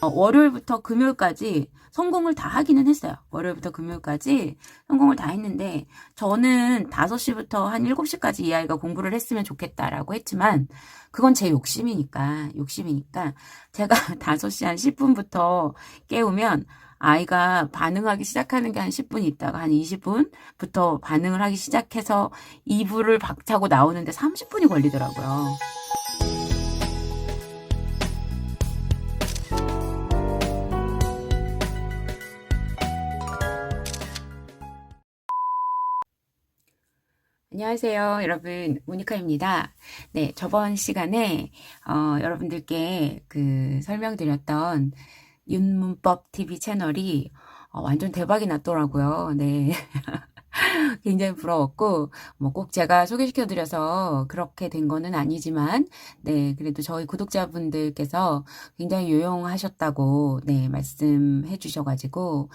월요일부터 금요일까지 성공을 다 하기는 했어요. 월요일부터 금요일까지 성공을 다 했는데 저는 5시부터 한 7시까지 이 아이가 공부를 했으면 좋겠다라고 했지만 그건 제 욕심이니까 제가 5시 한 10분부터 깨우면 아이가 반응하기 시작하는 게 한 10분 있다가 한 20분부터 반응을 하기 시작해서 이불을 박차고 나오는데 30분이 걸리더라고요. 안녕하세요, 여러분. 모니카입니다. 네, 저번 시간에 여러분들께 설명드렸던 윤문법 TV 채널이 완전 대박이 났더라고요. 네. 굉장히 부러웠고, 뭐 꼭 제가 소개시켜드려서 그렇게 된 거는 아니지만, 네, 그래도 저희 구독자분들께서 굉장히 유용하셨다고, 네, 말씀해 주셔가지고,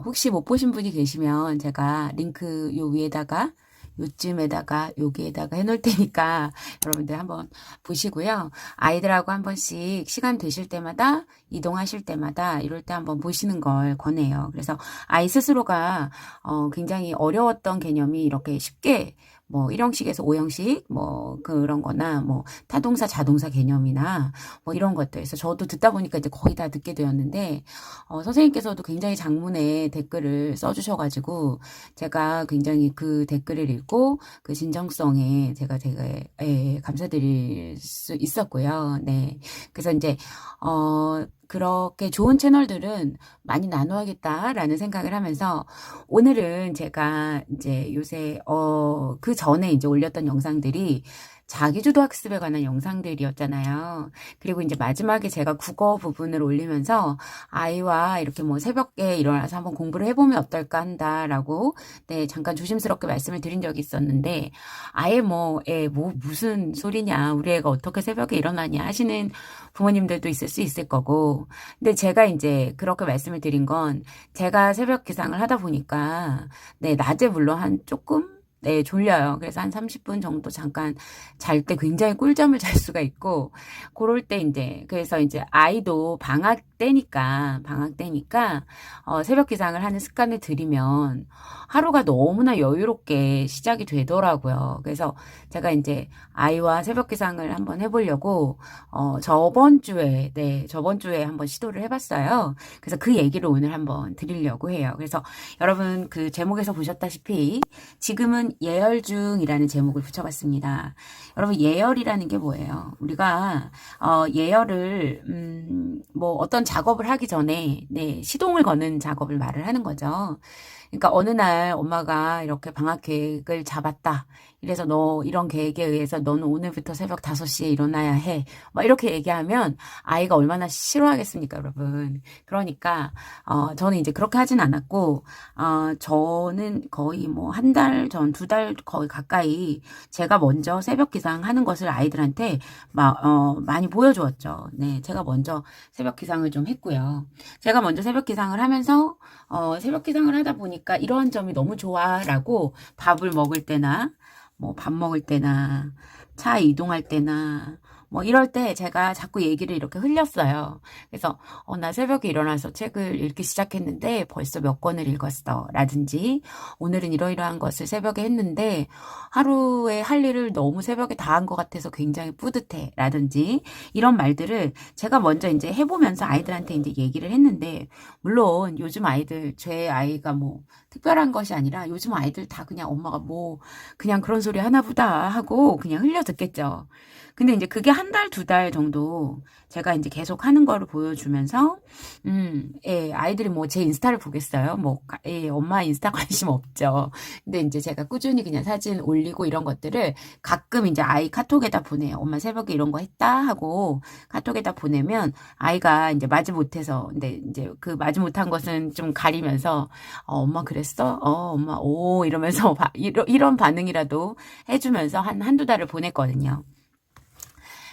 혹시 못 보신 분이 계시면 제가 링크 요 위에다가 요쯤에다가 여기에다가 해놓을 테니까 여러분들 한번 보시고요. 아이들하고 한 번씩 시간 되실 때마다 이동하실 때마다 이럴 때 한번 보시는 걸 권해요. 그래서 아이 스스로가 굉장히 어려웠던 개념이 이렇게 쉽게 뭐 1형식에서 5형식 뭐 그런 거나 뭐 타동사 자동사 개념이나 뭐 이런 것들에서 저도 듣다 보니까 이제 거의 다 듣게 되었는데 선생님께서도 굉장히 장문의 댓글을 써주셔가지고 제가 굉장히 그 댓글을 읽고 그 진정성에 제가 되게 감사드릴 수 있었고요. 네. 그래서 이제 그렇게 좋은 채널들은 많이 나눠야겠다라는 생각을 하면서 오늘은 제가 이제 요새 그 전에 이제 올렸던 영상들이 자기주도 학습에 관한 영상들이었잖아요. 그리고 이제 마지막에 제가 국어 부분을 올리면서 아이와 이렇게 뭐 새벽에 일어나서 한번 공부를 해보면 어떨까 한다라고 네, 잠깐 조심스럽게 말씀을 드린 적이 있었는데 아예 무슨 소리냐 우리 애가 어떻게 새벽에 일어나냐 하시는 부모님들도 있을 수 있을 거고 근데 제가 이제 그렇게 말씀을 드린 건 제가 새벽 기상을 하다 보니까 네, 낮에 물론 한 조금 네, 졸려요. 그래서 한 30분 정도 잠깐 잘 때 굉장히 꿀잠을 잘 수가 있고, 그럴 때 그래서 이제 아이도 방학 때니까, 새벽 기상을 하는 습관을 들이면 하루가 너무나 여유롭게 시작이 되더라고요. 그래서 제가 이제 아이와 새벽 기상을 한번 해보려고, 저번 주에 한번 시도를 해봤어요. 그래서 그 얘기를 오늘 한번 드리려고 해요. 그래서 여러분 그 제목에서 보셨다시피 지금은 예열 중이라는 제목을 붙여봤습니다. 여러분 예열이라는 게 뭐예요? 우리가 예열을 뭐 어떤 작업을 하기 전에 네, 시동을 거는 작업을 말을 하는 거죠. 그러니까 어느 날 엄마가 이렇게 방학 계획을 잡았다. 이래서 너 이런 계획에 의해서 너는 오늘부터 새벽 5시에 일어나야 해. 막 이렇게 얘기하면 아이가 얼마나 싫어하겠습니까, 여러분. 그러니까 저는 이제 그렇게 하진 않았고 저는 거의 뭐 한 달 전, 2달 거의 가까이 제가 먼저 새벽 기상하는 것을 아이들한테 많이 보여주었죠. 네, 제가 먼저 새벽 기상을 좀 했고요. 제가 먼저 새벽 기상을 하면서 새벽 기상을 하다 보니까 이러한 점이 너무 좋아라고 밥을 먹을 때나 뭐 밥 먹을 때나 차 이동할 때나 뭐 이럴 때 제가 자꾸 얘기를 이렇게 흘렸어요. 그래서 나 새벽에 일어나서 책을 읽기 시작했는데 벌써 몇 권을 읽었어 라든지 오늘은 이러이러한 것을 새벽에 했는데 하루에 할 일을 너무 새벽에 다 한 것 같아서 굉장히 뿌듯해 라든지 이런 말들을 제가 먼저 이제 해보면서 아이들한테 이제 얘기를 했는데 물론 요즘 아이들 제 아이가 뭐 특별한 것이 아니라 요즘 아이들 다 그냥 엄마가 뭐 그냥 그런 소리 하나 보다 하고 그냥 흘려 듣겠죠. 근데 이제 그게 한 달, 2달 정도 제가 이제 계속 하는 거를 보여주면서, 아이들이 뭐 제 인스타를 보겠어요? 엄마 인스타 관심 없죠. 근데 이제 제가 꾸준히 그냥 사진 올리고 이런 것들을 가끔 이제 아이 카톡에다 보내요. 엄마 새벽에 이런 거 했다 하고 카톡에다 보내면 아이가 이제 마지 못해서, 근데 이제 그 마지 못한 것은 좀 가리면서, 엄마 그랬어? 엄마, 오, 이러면서 이런 반응이라도 해주면서 한두 달을 보냈거든요.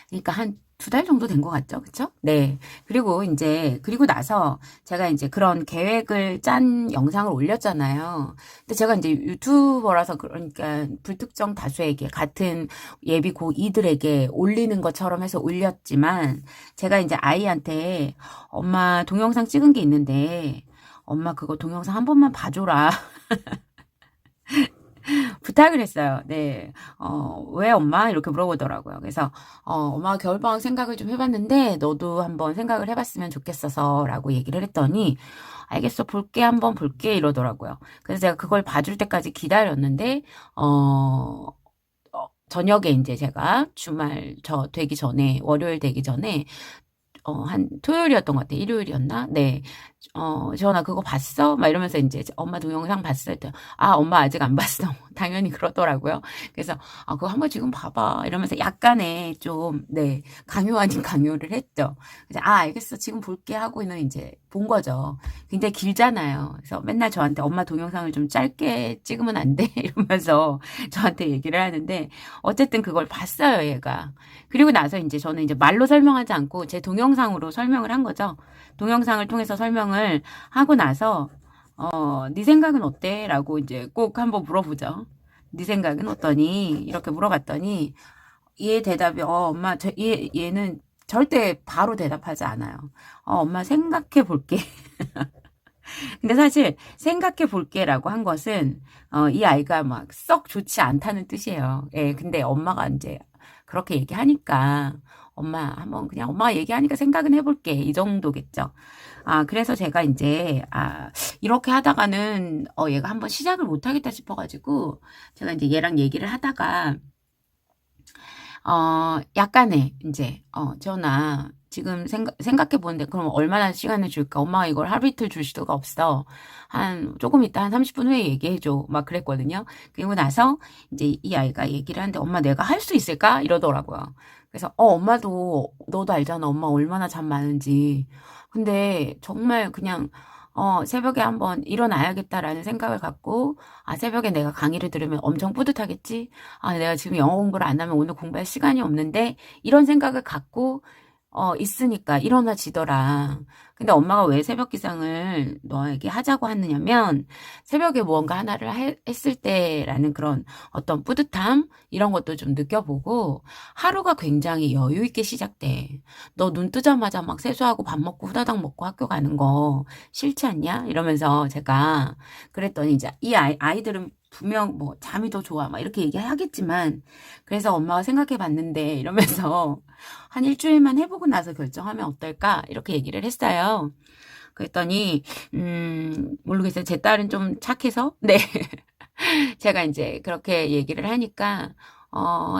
그러니까 한 2달 정도 된 것 같죠? 그쵸? 네. 그리고 이제, 그리고 나서 제가 이제 그런 계획을 짠 영상을 올렸잖아요. 근데 제가 이제 유튜버라서 그러니까 불특정 다수에게 같은 예비 고2들에게 올리는 것처럼 해서 올렸지만 제가 이제 아이한테 엄마 동영상 찍은 게 있는데 엄마 그거 동영상 한 번만 봐줘라. 부탁을 했어요. 네. 왜 엄마? 이렇게 물어보더라고요. 그래서, 엄마가 겨울방학 생각을 좀 해봤는데, 너도 한번 생각을 해봤으면 좋겠어서, 라고 얘기를 했더니, 알겠어, 볼게, 한번 볼게, 이러더라고요. 그래서 제가 그걸 봐줄 때까지 기다렸는데, 저녁에 이제 제가 주말 되기 전에, 월요일 되기 전에, 한 토요일이었던 것 같아요. 일요일이었나? 네. 지원아 그거 봤어? 막 이러면서 이제 엄마 동영상 봤어? 했더니 엄마 아직 안 봤어. 당연히 그러더라고요. 그래서 그거 한번 지금 봐봐. 이러면서 약간의 좀, 네, 강요 아닌 강요를 했죠. 그래서 알겠어. 지금 볼게 하고는 이제 본 거죠. 굉장히 길잖아요. 그래서 맨날 저한테 엄마 동영상을 좀 짧게 찍으면 안 돼? 이러면서 저한테 얘기를 하는데 어쨌든 그걸 봤어요, 얘가. 그리고 나서 이제 저는 이제 말로 설명하지 않고 제 동영상으로 설명을 한 거죠. 동영상을 통해서 설명을 하고 나서 네 생각은 어때? 라고 이제 꼭 한번 물어보죠. 네 생각은 어떠니? 이렇게 물어봤더니 얘 대답이 엄마 얘는 절대 바로 대답하지 않아요. 엄마 생각해 볼게. 근데 사실 생각해 볼게라고 한 것은 이 아이가 막 썩 좋지 않다는 뜻이에요. 예, 근데 엄마가 이제 그렇게 얘기하니까 엄마 한번 그냥 엄마가 얘기하니까 생각은 해볼게 이 정도겠죠. 그래서 제가 이제 이렇게 하다가는 얘가 한번 시작을 못 하겠다 싶어가지고 제가 이제 얘랑 얘기를 하다가 약간의 이제 전화 지금 생각해 보는데 그럼 얼마나 시간을 줄까? 엄마가 이걸 하루 이틀 줄 수가 없어. 조금 있다 한 30분 후에 얘기해 줘. 막 그랬거든요. 그리고 나서 이제 이 아이가 얘기를 하는데 엄마 내가 할 수 있을까? 이러더라고요. 그래서 엄마도 너도 알잖아. 엄마 얼마나 잠 많은지. 근데 정말 그냥 새벽에 한번 일어나야겠다라는 생각을 갖고, 새벽에 내가 강의를 들으면 엄청 뿌듯하겠지? 내가 지금 영어 공부를 안 하면 오늘 공부할 시간이 없는데, 이런 생각을 갖고, 있으니까 일어나지더라. 근데 엄마가 왜 새벽 기상을 너에게 하자고 하느냐면, 새벽에 무언가 하나를 했을 때라는 그런 어떤 뿌듯함? 이런 것도 좀 느껴보고, 하루가 굉장히 여유 있게 시작돼. 너 눈 뜨자마자 막 세수하고 밥 먹고 후다닥 먹고 학교 가는 거 싫지 않냐? 이러면서 제가 그랬더니 이제 이 아이들은 분명 뭐 잠이 더 좋아 막 이렇게 얘기하겠지만 그래서 엄마가 생각해 봤는데 이러면서 한 일주일만 해보고 나서 결정하면 어떨까? 이렇게 얘기를 했어요. 그랬더니 모르겠어요. 제 딸은 좀 착해서 네. 제가 이제 그렇게 얘기를 하니까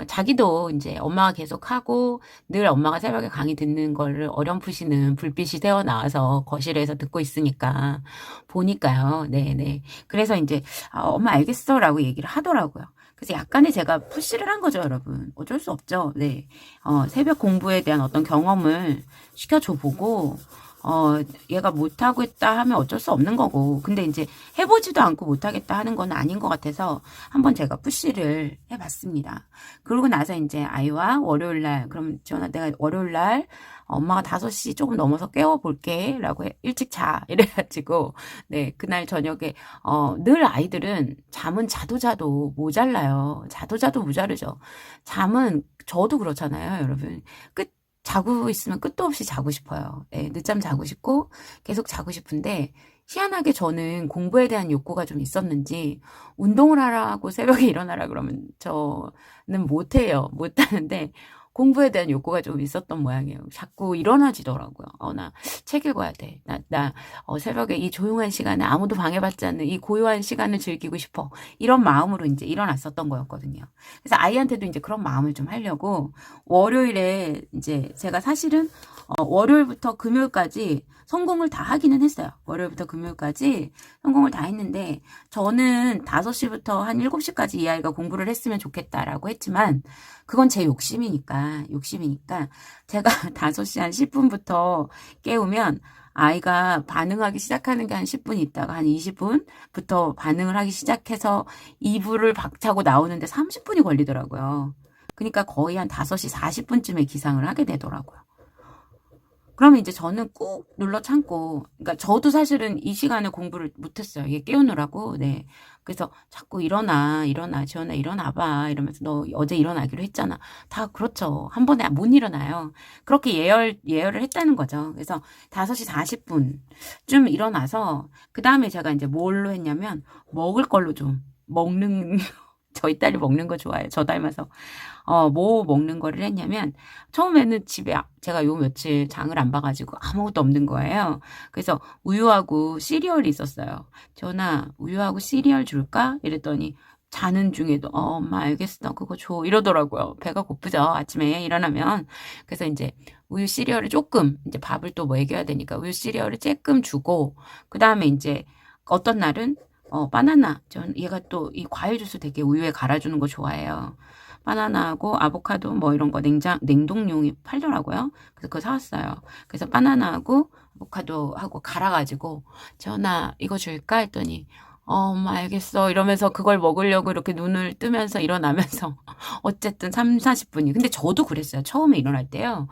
자기도 이제 엄마가 계속 하고 늘 엄마가 새벽에 강의 듣는 거를 어렴풋이는 불빛이 새어 나와서 거실에서 듣고 있으니까 보니까요. 네네. 그래서 이제 엄마 알겠어라고 얘기를 하더라고요. 그래서 약간의 제가 푸시를 한 거죠, 여러분. 어쩔 수 없죠. 네. 새벽 공부에 대한 어떤 경험을 시켜줘 보고 얘가 못하고 있다 하면 어쩔 수 없는 거고. 근데 이제 해보지도 않고 못하겠다 하는 건 아닌 것 같아서 한번 제가 푸시를 해봤습니다. 그러고 나서 이제 아이와 월요일날, 그럼 지원아 내가 월요일날 엄마가 5시 조금 넘어서 깨워볼게. 라고 일찍 자. 이래가지고, 네, 그날 저녁에, 늘 아이들은 잠은 자도 모자라요. 자도 모자르죠. 잠은 저도 그렇잖아요, 여러분. 자고 있으면 끝도 없이 자고 싶어요. 네, 늦잠 자고 싶고 계속 자고 싶은데 희한하게 저는 공부에 대한 욕구가 좀 있었는지 운동을 하라고 새벽에 일어나라 그러면 저는 못해요. 못하는데 공부에 대한 욕구가 좀 있었던 모양이에요. 자꾸 일어나지더라고요. 나 책 읽어야 돼. 새벽에 이 조용한 시간에 아무도 방해받지 않는 이 고요한 시간을 즐기고 싶어. 이런 마음으로 이제 일어났었던 거였거든요. 그래서 아이한테도 이제 그런 마음을 좀 하려고 월요일에 이제 제가 사실은 월요일부터 금요일까지 성공을 다 하기는 했어요. 월요일부터 금요일까지 성공을 다 했는데 저는 5시부터 한 7시까지 이 아이가 공부를 했으면 좋겠다라고 했지만 그건 제 욕심이니까 제가 5시 한 10분부터 깨우면 아이가 반응하기 시작하는 게 한 10분 있다가 한 20분부터 반응을 하기 시작해서 이불을 박차고 나오는데 30분이 걸리더라고요. 그러니까 거의 한 5시 40분쯤에 기상을 하게 되더라고요. 그러면 이제 저는 꾹 눌러 참고, 그러니까 저도 사실은 이 시간에 공부를 못했어요. 얘 깨우느라고. 네. 그래서 자꾸 일어나, 지연아, 일어나봐. 이러면서 너 어제 일어나기로 했잖아. 다 그렇죠. 한 번에 못 일어나요. 그렇게 예열을 했다는 거죠. 그래서 5시 40분쯤 일어나서, 그 다음에 제가 이제 뭘로 했냐면, 먹을 걸로 좀, 먹는, 저희 딸이 먹는 거 좋아해요. 저 닮아서. 뭐 먹는 거를 했냐면, 처음에는 집에 제가 요 며칠 장을 안 봐가지고 아무것도 없는 거예요. 그래서 우유하고 시리얼이 있었어요. 전화, 우유하고 시리얼 줄까? 이랬더니, 자는 중에도, 엄마 알겠어. 그거 줘. 이러더라고요. 배가 고프죠. 아침에 일어나면. 그래서 이제 우유 시리얼을 조금, 이제 밥을 또 뭐 먹여야 되니까 우유 시리얼을 조금 주고, 그 다음에 이제 어떤 날은 바나나. 얘가 또 이 과일 주스 되게 우유에 갈아주는 거 좋아해요. 바나나하고 아보카도 뭐 이런 거 냉동용이 팔더라고요. 그래서 그거 사왔어요. 그래서 바나나하고 아보카도하고 갈아가지고, 전화 이거 줄까? 했더니, 엄마 알겠어. 이러면서 그걸 먹으려고 이렇게 눈을 뜨면서 일어나면서, 어쨌든 3, 40분이. 근데 저도 그랬어요. 처음에 일어날 때요.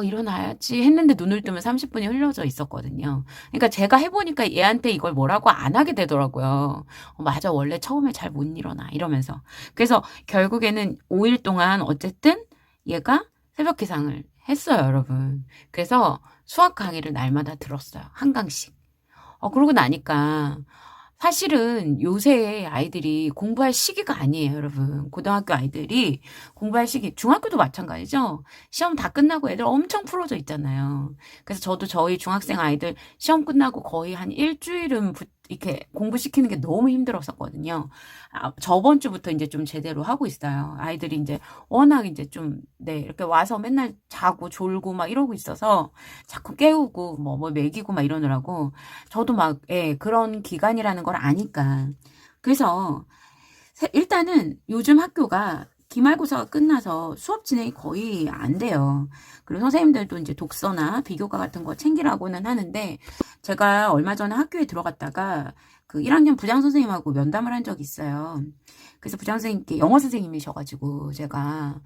일어나야지 했는데 눈을 뜨면 30분이 흘러져 있었거든요. 그러니까 제가 해보니까 얘한테 이걸 뭐라고 안 하게 되더라고요. 맞아, 원래 처음에 잘 못 일어나. 이러면서. 그래서 결국에는 5일 동안 어쨌든 얘가 새벽 기상을 했어요, 여러분. 그래서 수학 강의를 날마다 들었어요. 한 강씩. 그러고 나니까 사실은 요새 아이들이 공부할 시기가 아니에요, 여러분. 고등학교 아이들이 공부할 시기, 중학교도 마찬가지죠. 시험 다 끝나고 애들 엄청 풀어져 있잖아요. 그래서 저도 저희 중학생 아이들 시험 끝나고 거의 한 일주일은 이렇게 공부시키는 게 너무 힘들었었거든요. 저번 주부터 이제 좀 제대로 하고 있어요. 아이들이 이제 워낙 이제 좀, 네, 이렇게 와서 맨날 자고 졸고 막 이러고 있어서 자꾸 깨우고 뭐 먹이고 막 이러느라고 저도 막, 예, 그런 기간이라는 걸 아니까. 그래서 일단은 요즘 학교가 기말고사가 끝나서 수업 진행이 거의 안 돼요. 그리고 선생님들도 이제 독서나 비교과 같은 거 챙기라고는 하는데, 제가 얼마 전에 학교에 들어갔다가 그 1학년 부장 선생님하고 면담을 한 적이 있어요. 그래서 부장 선생님께 영어 선생님이셔가지고 제가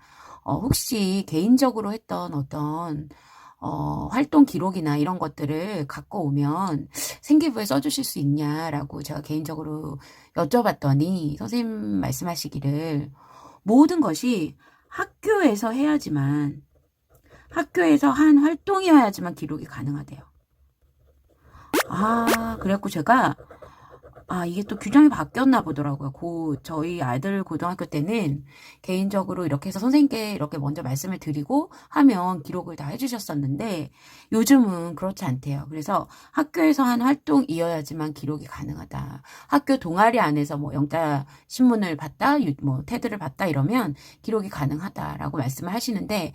혹시 개인적으로 했던 어떤 활동 기록이나 이런 것들을 갖고 오면 생기부에 써주실 수 있냐라고 제가 개인적으로 여쭤봤더니 선생님 말씀하시기를, 모든 것이 학교에서 해야지만, 학교에서 한 활동이어야지만 기록이 가능하대요. 그래갖고 제가, 이게 또 규정이 바뀌었나 보더라고요. 저희 아이들 고등학교 때는 개인적으로 이렇게 해서 선생님께 이렇게 먼저 말씀을 드리고 하면 기록을 다 해주셨었는데, 요즘은 그렇지 않대요. 그래서 학교에서 한 활동이어야지만 기록이 가능하다. 학교 동아리 안에서 뭐 영자 신문을 봤다, 뭐 테드를 봤다 이러면 기록이 가능하다라고 말씀을 하시는데,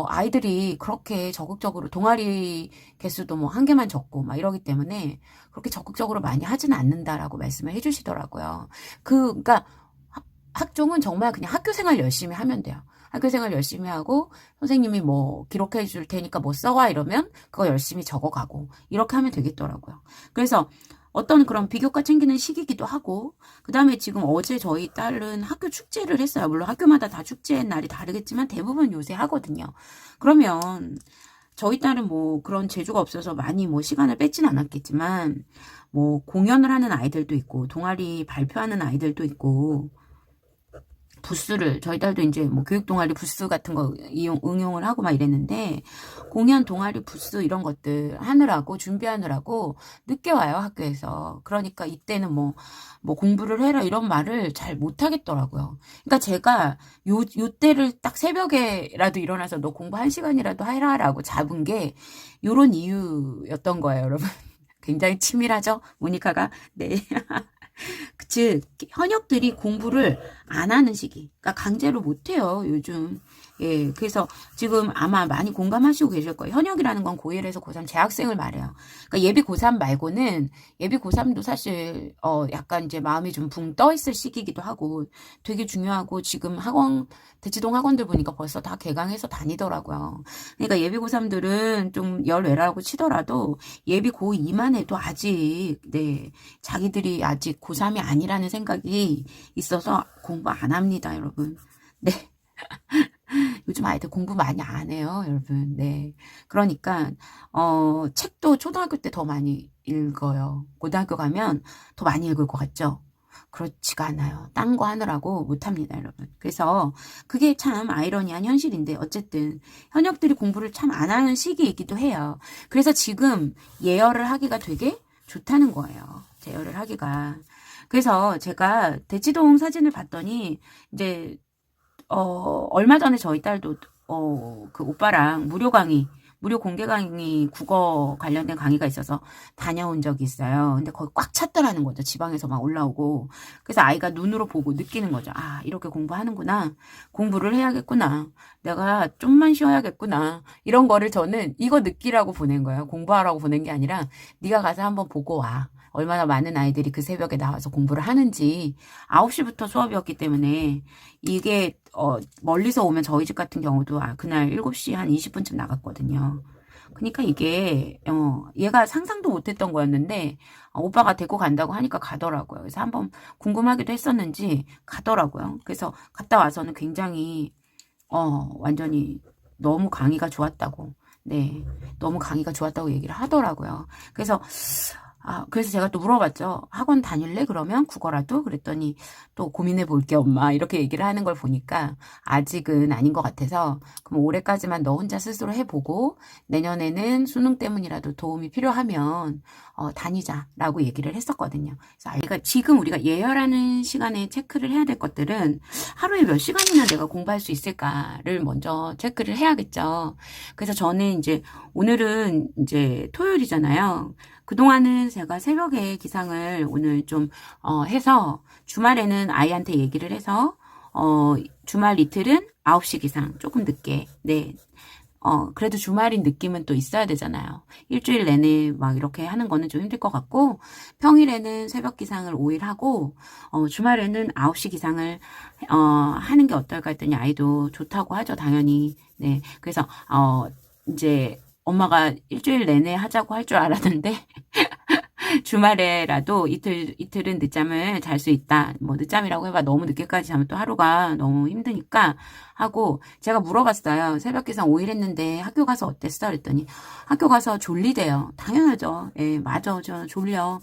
아이들이 그렇게 적극적으로 동아리 개수도 뭐 한 개만 적고 막 이러기 때문에 그렇게 적극적으로 많이 하지는 않는다라고 말씀을 해주시더라고요. 그러니까 학종은 정말 그냥 학교 생활 열심히 하면 돼요. 학교 생활 열심히 하고 선생님이 뭐 기록해 줄 테니까 뭐 써와 이러면 그거 열심히 적어가고 이렇게 하면 되겠더라고요. 그래서 어떤 그런 비교과 챙기는 시기기도 하고, 그 다음에 지금 어제 저희 딸은 학교 축제를 했어요. 물론 학교마다 다 축제 날이 다르겠지만 대부분 요새 하거든요. 그러면 저희 딸은 뭐 그런 재주가 없어서 많이 뭐 시간을 뺏진 않았겠지만, 뭐 공연을 하는 아이들도 있고 동아리 발표하는 아이들도 있고, 부스를, 저희 딸도 이제 뭐 교육 동아리 부스 같은 거 응용을 하고 막 이랬는데, 공연 동아리 부스 이런 것들 하느라고 준비하느라고 늦게 와요, 학교에서. 그러니까 이때는 뭐 공부를 해라 이런 말을 잘 못 하겠더라고요. 그러니까 제가 요 때를 딱 새벽에라도 일어나서 너 공부 1시간이라도 해라라고 잡은 게 요런 이유였던 거예요, 여러분. 굉장히 치밀하죠, 모니카가. 네. 즉 현역들이 공부를 안 하는 시기, 그러니까 강제로 못해요, 요즘. 예, 그래서 지금 아마 많이 공감하시고 계실 거예요. 현역이라는 건 고1에서 고3 재학생을 말해요. 그러니까 예비 고3 말고는, 예비 고3도 사실 약간 이제 마음이 좀 붕 떠 있을 시기이기도 하고 되게 중요하고, 지금 대치동 학원들 보니까 벌써 다 개강해서 다니더라고요. 그러니까 예비 고3들은 좀 열외라고 치더라도 예비 고2만 해도 아직, 네, 자기들이 아직 고3이 아니라는 생각이 있어서 공부 안 합니다, 여러분. 네. 요즘 아이들 공부 많이 안 해요, 여러분. 네. 그러니까, 책도 초등학교 때 더 많이 읽어요. 고등학교 가면 더 많이 읽을 것 같죠? 그렇지가 않아요. 딴 거 하느라고 못합니다, 여러분. 그래서 그게 참 아이러니한 현실인데, 어쨌든 현역들이 공부를 참 안 하는 시기이기도 해요. 그래서 지금 예열을 하기가 되게 좋다는 거예요. 제어를 하기가. 그래서 제가 대치동 사진을 봤더니, 이제 얼마 전에 저희 딸도, 그 오빠랑 무료 공개 강의, 국어 관련된 강의가 있어서 다녀온 적이 있어요. 근데 거기 꽉 찼더라는 거죠. 지방에서 막 올라오고. 그래서 아이가 눈으로 보고 느끼는 거죠. 아, 이렇게 공부하는구나. 공부를 해야겠구나. 내가 좀만 쉬어야겠구나. 이런 거를 저는 이거 느끼라고 보낸 거예요. 공부하라고 보낸 게 아니라, 네가 가서 한번 보고 와. 얼마나 많은 아이들이 그 새벽에 나와서 공부를 하는지. 9시부터 수업이었기 때문에 이게 멀리서 오면 저희 집 같은 경우도 그날 7시 한 20분쯤 나갔거든요. 그러니까 이게 얘가 상상도 못했던 거였는데 오빠가 데리고 간다고 하니까 가더라고요. 그래서 한번 궁금하기도 했었는지 가더라고요. 그래서 갔다 와서는 굉장히 완전히 너무 강의가 좋았다고. 네, 너무 강의가 좋았다고 얘기를 하더라고요. 그래서 제가 또 물어봤죠. 학원 다닐래? 그러면 국어라도? 그랬더니 또 고민해 볼게, 엄마. 이렇게 얘기를 하는 걸 보니까 아직은 아닌 것 같아서, 그럼 올해까지만 너 혼자 스스로 해보고 내년에는 수능 때문이라도 도움이 필요하면 다니자라고 얘기를 했었거든요. 그래서 아이가 지금 우리가 예열하는 시간에 체크를 해야 될 것들은 하루에 몇 시간이나 내가 공부할 수 있을까를 먼저 체크를 해야겠죠. 그래서 저는 이제 오늘은 이제 토요일이잖아요. 그동안은 제가 새벽에 기상을 오늘 좀, 해서, 주말에는 아이한테 얘기를 해서, 주말 이틀은 9시 기상, 조금 늦게, 네. 그래도 주말인 느낌은 또 있어야 되잖아요. 일주일 내내 막 이렇게 하는 거는 좀 힘들 것 같고, 평일에는 새벽 기상을 5일 하고, 주말에는 9시 기상을, 하는 게 어떨까 했더니 아이도 좋다고 하죠, 당연히. 네. 그래서, 이제, 엄마가 일주일 내내 하자고 할 줄 알았는데, 주말에라도 이틀은 늦잠을 잘 수 있다. 뭐, 늦잠이라고 해봐. 너무 늦게까지 자면 또 하루가 너무 힘드니까 하고, 제가 물어봤어요. 새벽 기상 5일 했는데 학교 가서 어땠어? 그랬더니, 학교 가서 졸리대요. 당연하죠. 예, 맞아. 저 졸려.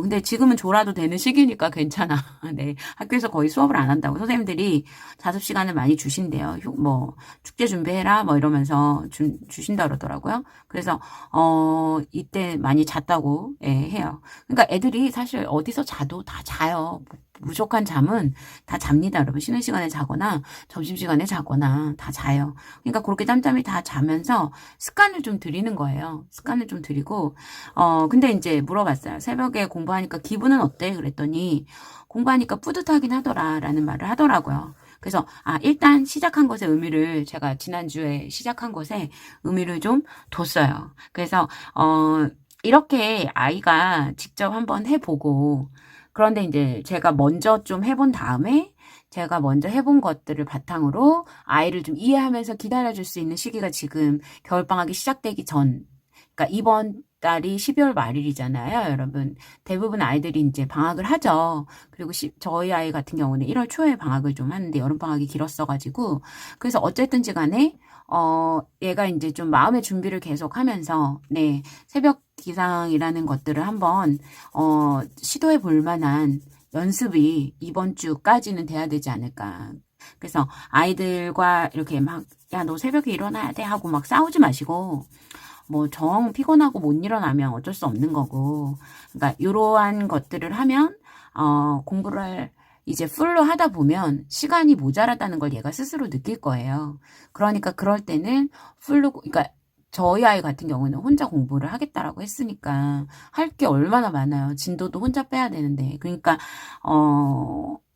근데 지금은 졸아도 되는 시기니까 괜찮아. 네. 학교에서 거의 수업을 안 한다고. 선생님들이 자습 시간을 많이 주신대요. 축제 준비해라. 뭐 이러면서 주신다 그러더라고요. 그래서, 이때 많이 잤다고, 예, 해요. 그러니까 애들이 사실 어디서 자도 다 자요. 부족한 잠은 다 잡니다, 여러분. 쉬는 시간에 자거나, 점심시간에 자거나, 다 자요. 그러니까 그렇게 짬짬이 다 자면서 습관을 좀 들이는 거예요. 습관을 좀 들이고, 근데 이제 물어봤어요. 새벽에 공부하니까 기분은 어때? 그랬더니, 공부하니까 뿌듯하긴 하더라, 라는 말을 하더라고요. 그래서, 일단 시작한 것에 의미를, 제가 지난주에 시작한 것에 의미를 좀 뒀어요. 그래서, 이렇게 아이가 직접 한번 해보고, 그런데 이제 제가 먼저 좀 해본 다음에 제가 먼저 해본 것들을 바탕으로 아이를 좀 이해하면서 기다려줄 수 있는 시기가 지금 겨울방학이 시작되기 전, 그러니까 이번 달이 12월 말일이잖아요, 여러분. 대부분 아이들이 이제 방학을 하죠. 그리고 저희 아이 같은 경우는 1월 초에 방학을 좀 하는데 여름방학이 길었어가지고, 그래서 어쨌든지 간에, 얘가 이제 좀 마음의 준비를 계속 하면서, 네, 새벽 기상이라는 것들을 한번, 시도해 볼 만한 연습이 이번 주까지는 돼야 되지 않을까. 그래서 아이들과 이렇게 막, 야, 너 새벽에 일어나야 돼 하고 막 싸우지 마시고, 뭐 정 피곤하고 못 일어나면 어쩔 수 없는 거고, 그러니까 이러한 것들을 하면 공부를 이제 풀로 하다 보면 시간이 모자라다는 걸 얘가 스스로 느낄 거예요. 그러니까 그럴 때는 풀로, 그러니까 저희 아이 같은 경우는 혼자 공부를 하겠다라고 했으니까 할 게 얼마나 많아요. 진도도 혼자 빼야 되는데. 그러니까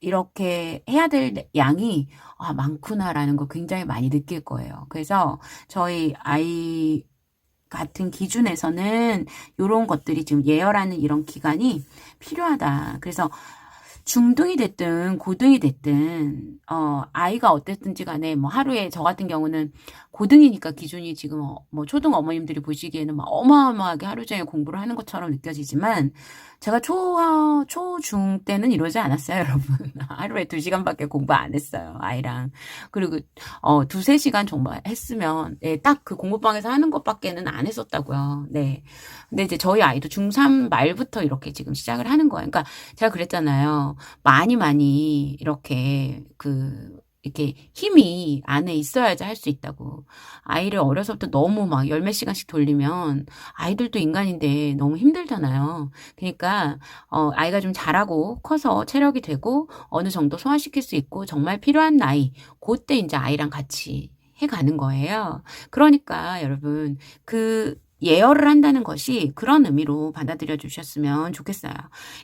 이렇게 해야 될 양이 많구나라는 걸 굉장히 많이 느낄 거예요. 그래서 저희 아이 같은 기준에서는 이런 것들이 지금 예열하는 이런 기간이 필요하다. 그래서 중등이 됐든 고등이 됐든 아이가 어땠든지 간에 뭐 하루에 저 같은 경우는 고등이니까 기준이 지금 뭐 초등 어머님들이 보시기에는 막 어마어마하게 하루 종일 공부를 하는 것처럼 느껴지지만 제가 초중 때는 이러지 않았어요, 여러분. 하루에 2시간밖에 공부 안 했어요, 아이랑. 그리고 2-3시간 정말 했으면 딱 그 공부방에서 하는 것밖에는 안 했었다고요. 네. 근데 이제 저희 아이도 중3 말부터 이렇게 지금 시작을 하는 거예요. 그러니까 제가 그랬잖아요. 많이 이렇게 힘이 안에 있어야지 할 수 있다고. 아이를 어려서부터 너무 막 열 몇 시간씩 돌리면 아이들도 인간인데 너무 힘들잖아요. 그러니까 아이가 좀 자라고 커서 체력이 되고 어느 정도 소화시킬 수 있고 정말 필요한 나이, 그때 이제 아이랑 같이 해가는 거예요. 그러니까 여러분 예열을 한다는 것이 그런 의미로 받아들여 주셨으면 좋겠어요.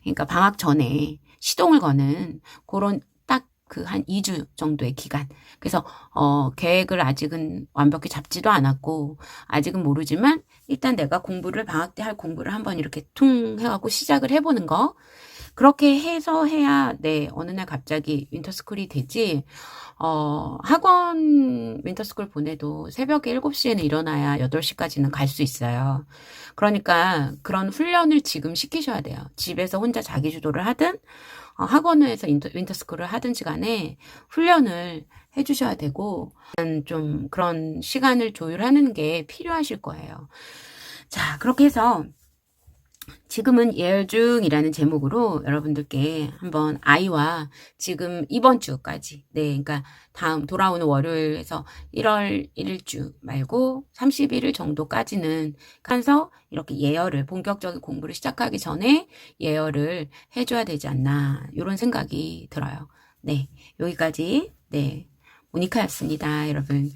그러니까 방학 전에 시동을 거는 그런 딱 한 2주 정도의 기간. 그래서 계획을 아직은 완벽히 잡지도 않았고 아직은 모르지만 일단 내가 방학 때 할 공부를 한번 이렇게 퉁 해갖고 시작을 해보는 거. 그렇게 해서 해야 어느 날 갑자기 윈터스쿨이 되지. 학원 윈터스쿨 보내도 새벽에 7시에는 일어나야 8시까지는 갈 수 있어요. 그러니까 그런 훈련을 지금 시키셔야 돼요. 집에서 혼자 자기 주도를 하든 학원에서 윈터스쿨을 하든지 간에 훈련을 해주셔야 되고 좀 그런 시간을 조율하는 게 필요하실 거예요. 자, 그렇게 해서 지금은 예열 중이라는 제목으로 여러분들께 한번 아이와 지금 이번 주까지, 그러니까 다음 돌아오는 월요일에서 1월 1주 말고 31일 정도까지는 가서 이렇게 예열을, 본격적인 공부를 시작하기 전에 예열을 해줘야 되지 않나, 이런 생각이 들어요. 네, 여기까지, 모니카였습니다, 여러분.